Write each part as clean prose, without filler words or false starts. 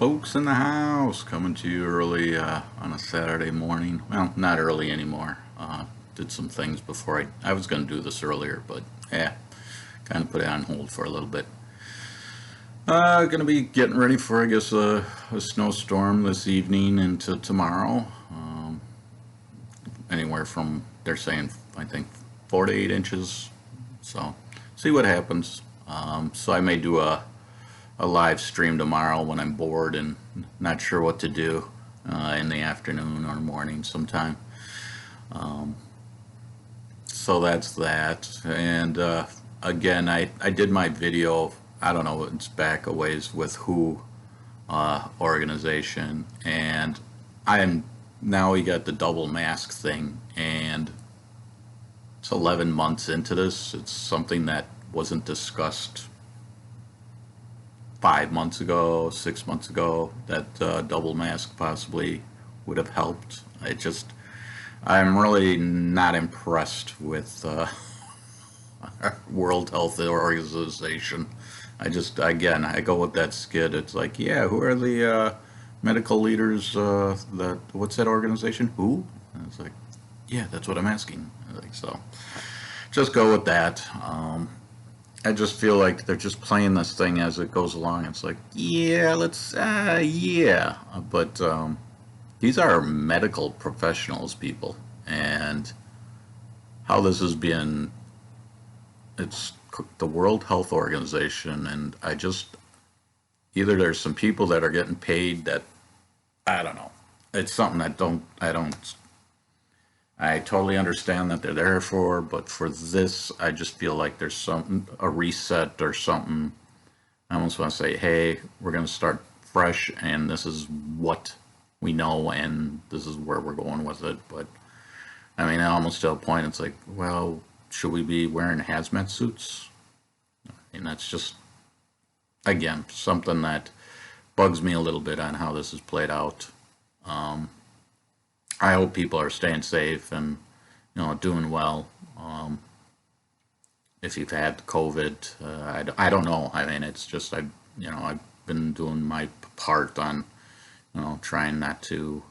Folks in the house coming to you early on a Saturday morning. Well, not early anymore. Did some things before I was going to do this earlier, but yeah, kind of put it on hold for a little bit. Going to be getting ready for, I guess, a snowstorm this evening into tomorrow. Anywhere from, they're saying, I think, 4 to 8 inches. So, see what happens. So I may do a live stream tomorrow when I'm bored and not sure what to do in the afternoon or morning sometime. So that's that. And again, I did my video, I don't know, it's back a ways with WHO organization. And I'm now we got the double mask thing. And it's 11 months into this. It's something that wasn't discussed 5 months ago, 6 months ago, that double mask possibly would have helped. I'm really not impressed with World Health Organization. Again, I go with that skid. It's like, yeah, who are the medical leaders? What's that organization? Who? And it's like, yeah, that's what I'm asking. Like, so, just go with that. I just feel like they're just playing this thing as it goes along. It's like, yeah, yeah. But these are medical professionals, people. And how this has been, it's the World Health Organization. And either there's some people that are getting paid that, I don't know. It's something I totally understand that they're there for, but for this, I just feel like there's a reset or something. I almost want to say, hey, we're going to start fresh, and this is what we know, and this is where we're going with it. But I mean, almost to a point, it's like, well, should we be wearing hazmat suits? And that's just, again, something that bugs me a little bit on how this is played out. I hope people are staying safe and doing well. If you've had COVID, I don't know. I mean, it's just I've been doing my part on trying not to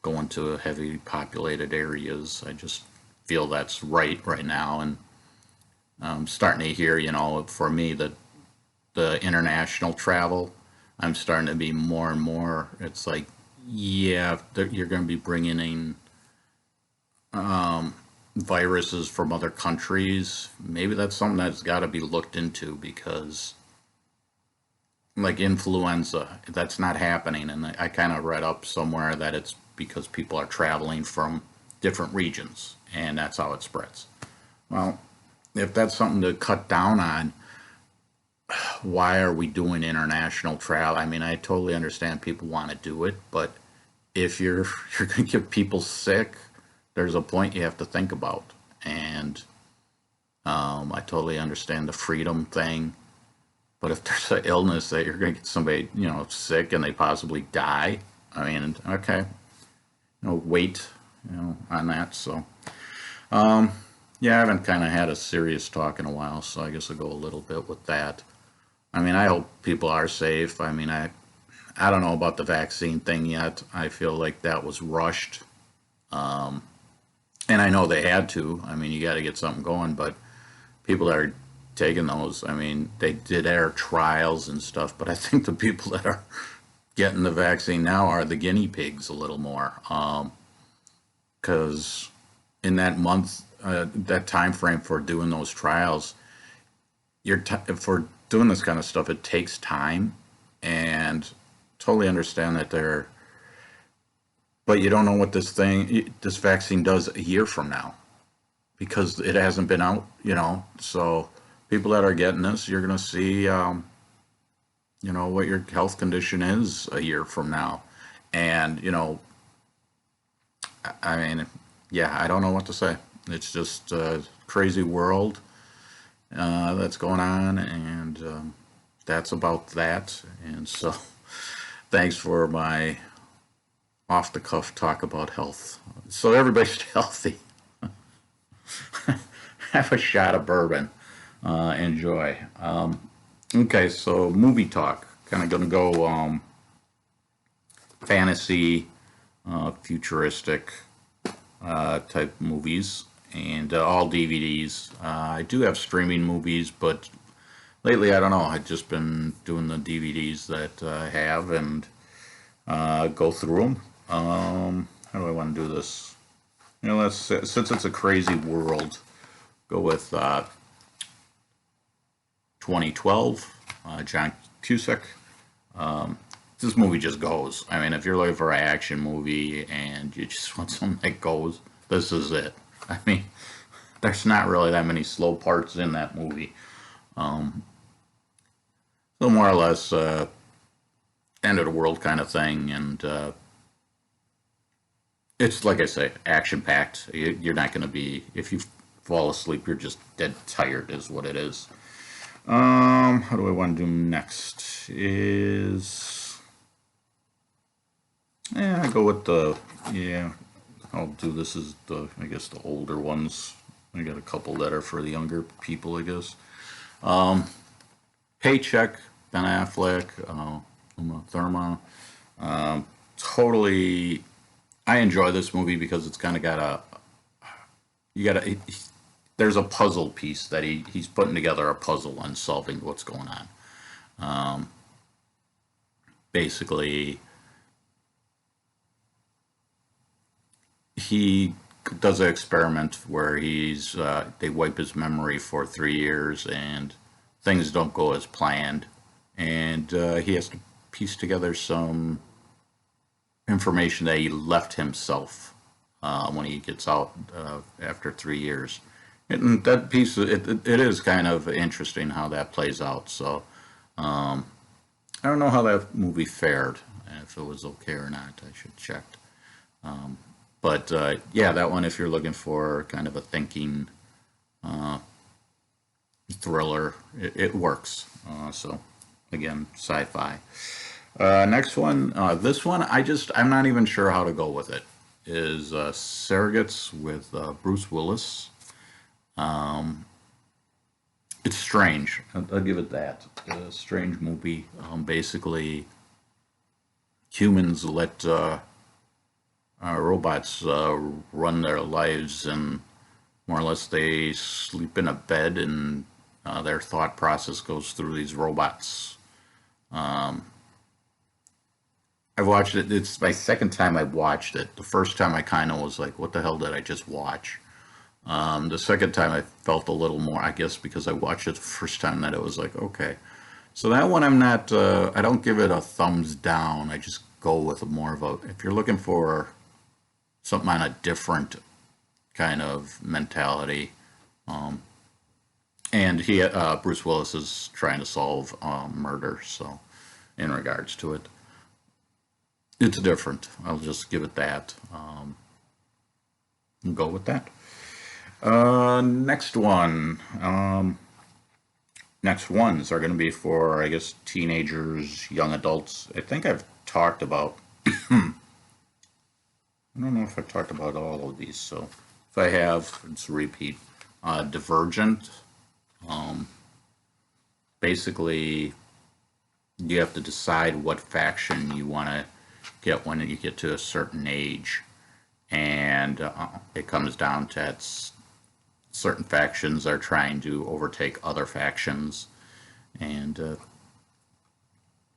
go into heavy populated areas. I just feel that's right now, and I'm starting to hear for me that the international travel, I'm starting to be more and more. It's like, yeah, you're going to be bringing in viruses from other countries. Maybe that's something that's got to be looked into, because like influenza, that's not happening. And I kind of read up somewhere that it's because people are traveling from different regions, and that's how it spreads. Well, if that's something to cut down on, why are we doing international travel? I mean, I totally understand people want to do it, but if you're going to get people sick, there's a point you have to think about. And I totally understand the freedom thing, but if there's an illness that you're going to get somebody sick and they possibly die, I mean, okay, wait on that. So yeah, I haven't kind of had a serious talk in a while, so I guess I'll go a little bit with that. I mean, I hope people are safe. I mean, I don't know about the vaccine thing yet. I feel like that was rushed. And I know they had to. I mean, you got to get something going, but people that are taking those, I mean, they did air trials and stuff, but I think the people that are getting the vaccine now are the guinea pigs a little more. Because in that month, that time frame for doing those trials, for doing this kind of stuff, it takes time, and totally understand that but you don't know what this vaccine does a year from now, because it hasn't been out, so people that are getting this, you're going to see, what your health condition is a year from now. And, I mean, yeah, I don't know what to say. It's just a crazy world that's going on, and that's about that. And so thanks for my off the cuff talk about health. So everybody's healthy. Have a shot of bourbon. Enjoy. Okay, so movie talk. kind of going to go fantasy, futuristic type movies, and all DVDs. I do have streaming movies, but lately I don't know. I've just been doing the DVDs that I have and go through them. How do I want to do this? You know, let's since it's a crazy world, go with 2012, John Cusack. This movie just goes. I mean, if you're looking for an action movie and you just want something that goes, this is it. I mean, there's not really that many slow parts in that movie. So more or less, end of the world kind of thing, and it's like I say, action packed. You're not going to be, if you fall asleep, you're just dead tired, is what it is. How do I want to do next? I go with I'll do this as I guess the older ones. I got a couple that are for the younger people, I guess. Paycheck, Ben Affleck, Uma Thurman. Totally, I enjoy this movie because it's kind of got there's a puzzle piece that he's putting together a puzzle and solving what's going on. Basically, he does an experiment where they wipe his memory for 3 years and things don't go as planned, and he has to piece together some information that he left himself when he gets out after 3 years. And that piece, it is kind of interesting how that plays out. So I don't know how that movie fared, if it was okay or not. I should check. But yeah, that one, if you're looking for kind of a thinking thriller, it works. So again, sci-fi. Next one, this one, I'm not even sure how to go with it. Is Surrogates with Bruce Willis. It's strange. I'll give it that. A strange movie. Basically, humans let robots run their lives, and more or less they sleep in a bed, and their thought process goes through these robots. I've watched it. It's my second time I've watched it. The first time I kind of was like, what the hell did I just watch? The second time I felt a little more, I guess because I watched it the first time, that it was like, okay. So that one I'm not, I don't give it a thumbs down. I just go with more of a, if you're looking for something on a different kind of mentality, and Bruce Willis is trying to solve murder, so in regards to it. It's different. I'll just give it that. Go with that. Next one. Next ones are going to be for, I guess, teenagers, young adults. I think I've talked about, I don't know if I've talked about all of these, so if I have, it's a repeat. Divergent. Basically, you have to decide what faction you want to get when you get to a certain age, and it comes down to certain factions are trying to overtake other factions, and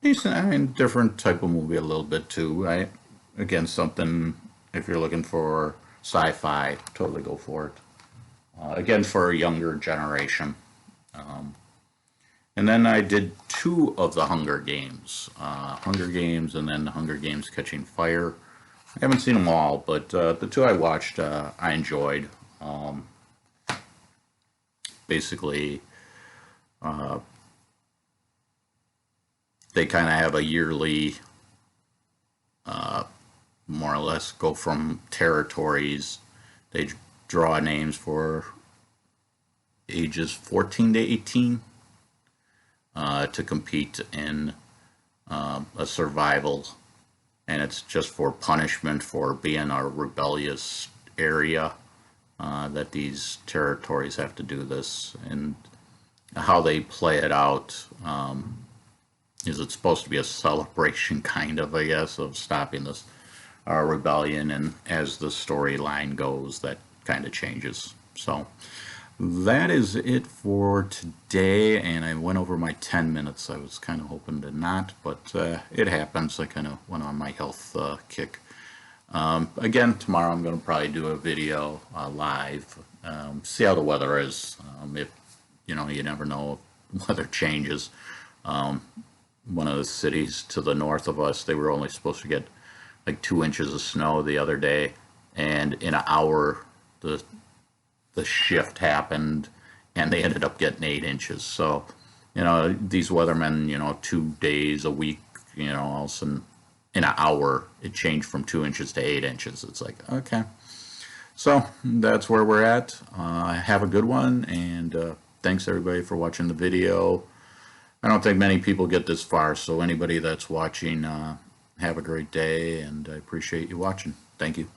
decent. I mean, different type of movie a little bit too. Again, something, if you're looking for sci-fi, totally go for it. Again, for a younger generation. And then I did 2 of the Hunger Games. Hunger Games and then the Hunger Games Catching Fire. I haven't seen them all, but the 2 I watched, I enjoyed. Basically, they kind of have a yearly, more or less, go from territories. They draw names for ages 14 to 18. To compete in a survival, and it's just for punishment for being a rebellious area, that these territories have to do this, and how they play it out. is it's supposed to be a celebration, kind of, I guess, of stopping this rebellion. And as the storyline goes, that kind of changes. So that is it for today, and I went over my 10 minutes. I was kind of hoping to not, but it happens. I kind of went on my health kick. Again, tomorrow I'm going to probably do a video live, see how the weather is. If you know, you never know if weather changes. One of the cities to the north of us, they were only supposed to get like 2 inches of snow the other day, and in an hour the shift happened and they ended up getting 8 inches. So, you know, these weathermen, you know, 2 days a week, you know, all of a sudden in an hour it changed from 2 inches to 8 inches. It's like, okay. So that's where we're at. Have a good one, and thanks everybody for watching the video. I don't think many people get this far, so anybody that's watching, have a great day, and I appreciate you watching. Thank you.